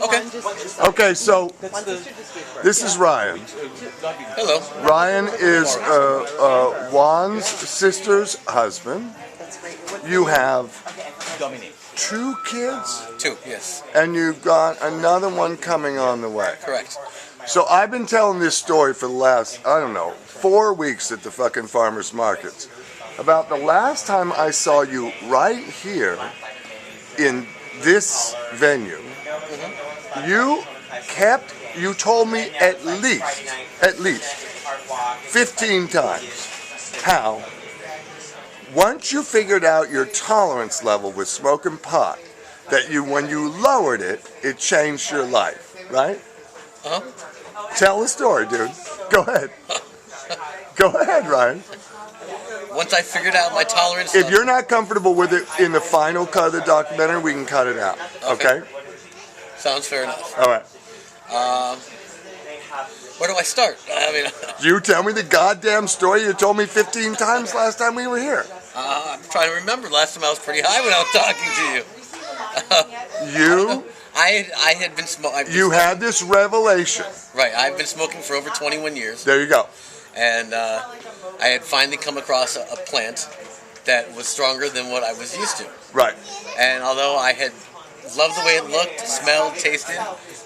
Okay. Okay, so this is Ryan. Hello. Ryan is Juan's sister's husband. You have 2 kids, 2, yes. and you've got another one coming on the way. Correct. So I've been telling this story for the last, I don't know, 4 weeks at the fucking farmers markets about the last time I saw you right here in this venue. You told me at least 15 times how once you figured out your tolerance level with smoking pot, that when you lowered it, it changed your life, right? Uh-huh. Tell the story, dude. Go ahead. Go ahead, Ryan. Once I figured out my tolerance If you're not comfortable with it in the final cut of the documentary, we can cut it out. Okay? Sounds fair enough. All right. Where do I start? I mean, You tell me the goddamn story you told me 15 times last time we were here. I'm trying to remember. Last time I was pretty high when I was talking to you. I had been smoking. You had this revelation. Right. I've been smoking for over 21 years. There you go. And I had finally come across a plant that was stronger than what I was used to. Right. And although I had loved the way it looked, smelled, tasted,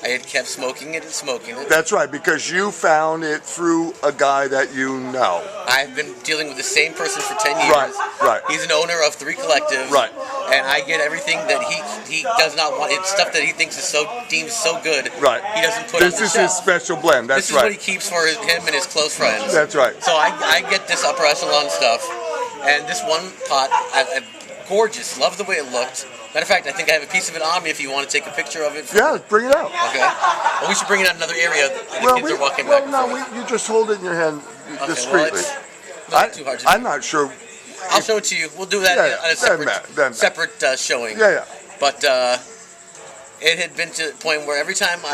I had kept smoking it and smoking it. That's right, because you found it through a guy that you know. I've been dealing with the same person for 10 years. Right. He's an owner of 3 collectives. Right. And I get everything that he does not want. It's stuff that he thinks is deems so good. Right. He doesn't put This on the is shelf. his special blend. That's This is right. what he keeps for him and his close friends. That's right. So I get this upper echelon stuff, and this one pot, gorgeous. Love the way it looked. Matter of fact, I think I have a piece of it on me if you want to take a picture of it. Yeah, bring it out. Okay. Well, we should bring it out another area. The kids are walking back and forth. You just hold it in your hand discreetly. Well, it's not too hard to do. I'm not sure. I'll show it to you. We'll do that on a separate showing. Yeah. But it had been to the point where every time that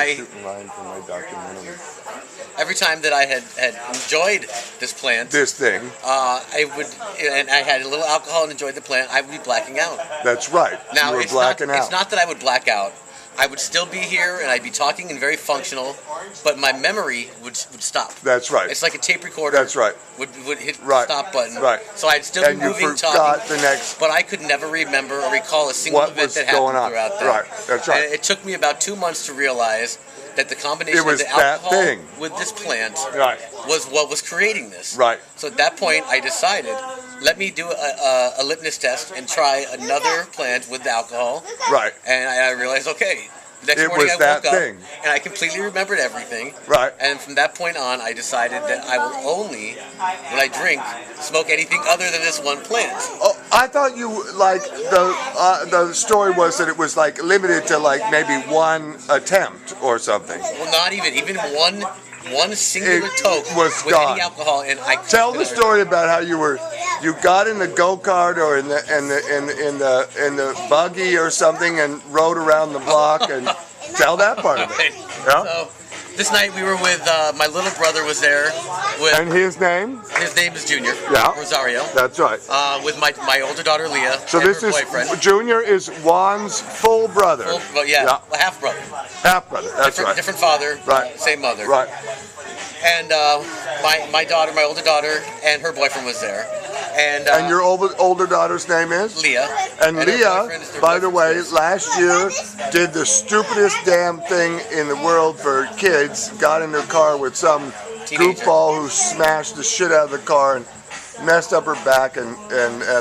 I had enjoyed this plant, I would, and I had a little alcohol and enjoyed the plant, I would be blacking out. That's right. Now, you were blacking out. It's not that I would black out. I would still be here and I'd be talking and very functional, but my memory would stop. That's right. It's like a tape recorder. That's right. Would hit the stop button. Right. So I'd still be moving, talking. The next. But I could never remember or recall a single event that happened throughout that. Right. That's right. And it took me about 2 months to realize that the combination of the alcohol with this plant was what was creating this. Right. So at that point, I decided, let me do a litmus test and try another plant with the alcohol. Right. And I realized, okay. Next morning I woke up and I completely remembered everything. Right. And from that point on, I decided that I will only, when I drink, smoke anything other than this one plant. Oh, I thought you the story was that it was like limited to like maybe one attempt or something. Well, not even one singular toke was with gone. any alcohol, and I tell the story about how you got in the go-kart or in the buggy or something and rode around the block and tell that part of it. Yeah. So this night we were with my little brother was there. And his name? His name is Junior. Yeah. Rosario. That's right. With my older daughter Leah. So and this her is boyfriend. Junior is Juan's full brother. Half brother. Half brother. That's right. Different father. Right. Same mother. Right. And my older daughter, and her boyfriend was there. And your older daughter's name is? Leah. And Leah, by the way, last year did the stupidest damn thing in the world for kids. Got in their car with some goofball who smashed the shit out of the car and messed up her back, and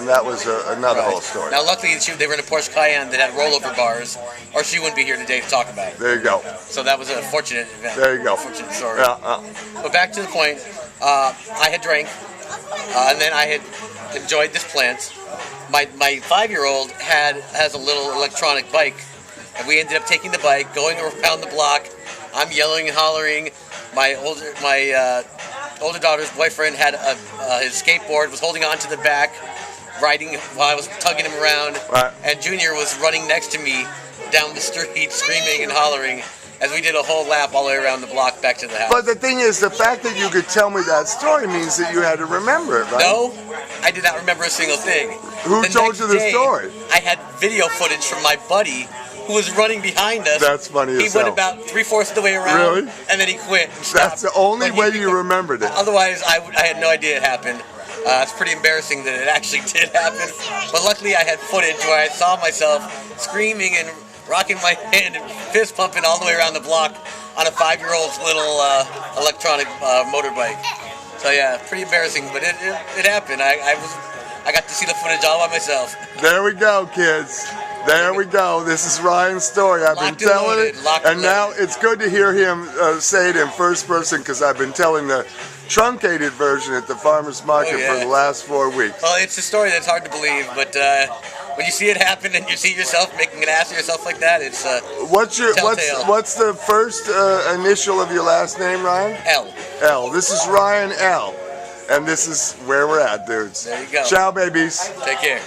that was another whole story. Now, luckily, they were in a Porsche Cayenne that had rollover bars, or she wouldn't be here today to talk about it. There you go. So that was a fortunate event. There you go. Fortunate story. Yeah. But back to the point, I had drank, and then I had enjoyed this plant. My 5-year-old has a little electronic bike, and we ended up taking the bike, going around the block. I'm yelling and hollering. My older daughter's boyfriend had his skateboard, was holding on to the back, riding while I was tugging him around. Right. And Junior was running next to me down the street, screaming and hollering as we did a whole lap all the way around the block back to the house. But the thing is, the fact that you could tell me that story means that you had to remember it, right? No, I did not remember a single thing. Who told you the story? I had video footage from my buddy who was running behind us. That's funny He as went hell. about 3/4 of the way around, Really? and then he quit. And That's stopped. the only But he- way you remembered it. Otherwise, I had no idea it happened. It's pretty embarrassing that it actually did happen. But luckily, I had footage where I saw myself screaming and rocking my hand and fist pumping all the way around the block on a 5-year-old's little electronic motorbike. So yeah, pretty embarrassing, but it happened. I got to see the footage all by myself. There we go, kids. There we go. This is Ryan's story. I've been Locked and telling loaded, it, locked and and now loaded. it's good to hear him say it in first person because I've been telling the truncated version at the farmer's market Oh, yeah. for the last 4 weeks. Well, it's a story that's hard to believe, but when you see it happen and you see yourself making an ass of yourself like that, it's What's Telltale. what's the first initial of your last name, Ryan? L. L. This is Ryan L. And this is where we're at, dudes. There you go. Ciao, babies. Take care.